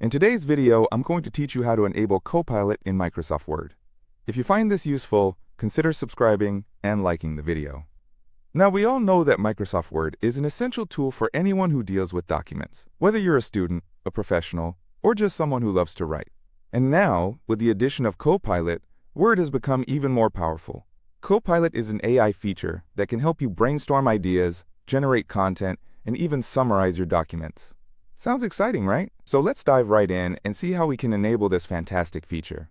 In today's video, I'm going to teach you how to enable Copilot in Microsoft Word. If you find this useful, consider subscribing and liking the video. Now, we all know that Microsoft Word is an essential tool for anyone who deals with documents, whether you're a student, a professional, or just someone who loves to write. And now, with the addition of Copilot, Word has become even more powerful. Copilot is an AI feature that can help you brainstorm ideas, generate content, and even summarize your documents. Sounds exciting, right? So let's dive right in and see how we can enable this fantastic feature.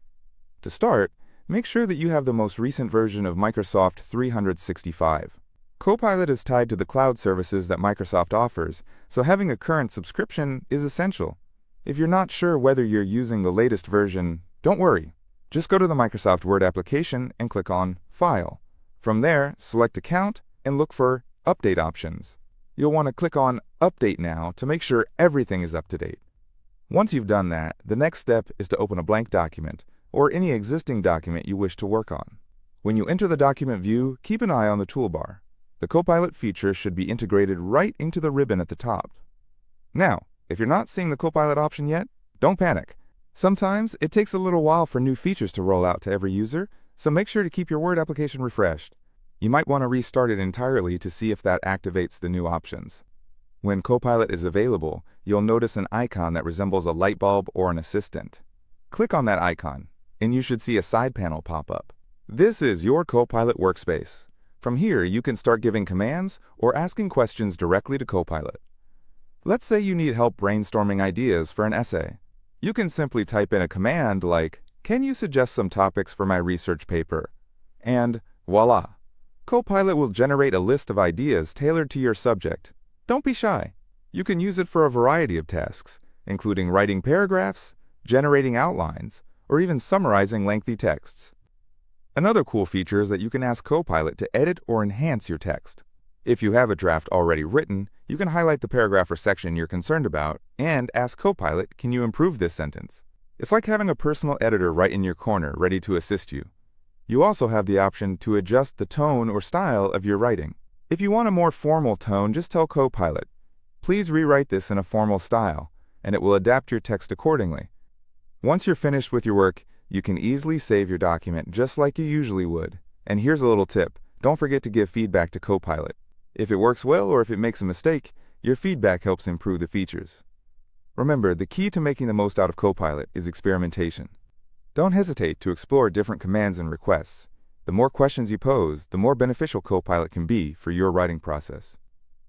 To start, make sure that you have the most recent version of Microsoft 365. Copilot is tied to the cloud services that Microsoft offers, so having a current subscription is essential. If you're not sure whether you're using the latest version, don't worry. Just go to the Microsoft Word application and click on File. From there, select Account and look for Update options. You'll want to click on Update Now to make sure everything is up to date. Once you've done that, the next step is to open a blank document or any existing document you wish to work on. When you enter the document view, keep an eye on the toolbar. The Copilot feature should be integrated right into the ribbon at the top. Now, if you're not seeing the Copilot option yet, don't panic. Sometimes it takes a little while for new features to roll out to every user, so make sure to keep your Word application refreshed. You might want to restart it entirely to see if that activates the new options. When Copilot is available, you'll notice an icon that resembles a light bulb or an assistant. Click on that icon, and you should see a side panel pop up. This is your Copilot workspace. From here, you can start giving commands or asking questions directly to Copilot. Let's say you need help brainstorming ideas for an essay. You can simply type in a command like, "Can you suggest some topics for my research paper?" And voila! Copilot will generate a list of ideas tailored to your subject. Don't be shy. You can use it for a variety of tasks, including writing paragraphs, generating outlines, or even summarizing lengthy texts. Another cool feature is that you can ask Copilot to edit or enhance your text. If you have a draft already written, you can highlight the paragraph or section you're concerned about and ask Copilot, "Can you improve this sentence?" It's like having a personal editor right in your corner, ready to assist you. You also have the option to adjust the tone or style of your writing. If you want a more formal tone, just tell Copilot, "Please rewrite this in a formal style," and it will adapt your text accordingly. Once you're finished with your work, you can easily save your document just like you usually would. And here's a little tip. Don't forget to give feedback to Copilot. If it works well or if it makes a mistake, your feedback helps improve the features. Remember, the key to making the most out of Copilot is experimentation. Don't hesitate to explore different commands and requests. The more questions you pose, the more beneficial Copilot can be for your writing process.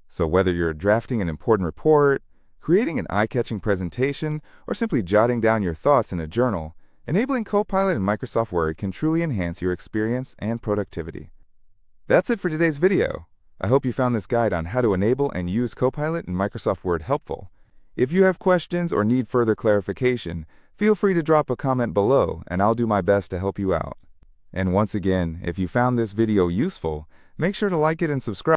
So whether you're drafting an important report, creating an eye-catching presentation, or simply jotting down your thoughts in a journal, enabling Copilot in Microsoft Word can truly enhance your experience and productivity. That's it for today's video. I hope you found this guide on how to enable and use Copilot in Microsoft Word helpful. If you have questions or need further clarification, feel free to drop a comment below and I'll do my best to help you out. And once again, if you found this video useful, make sure to like it and subscribe.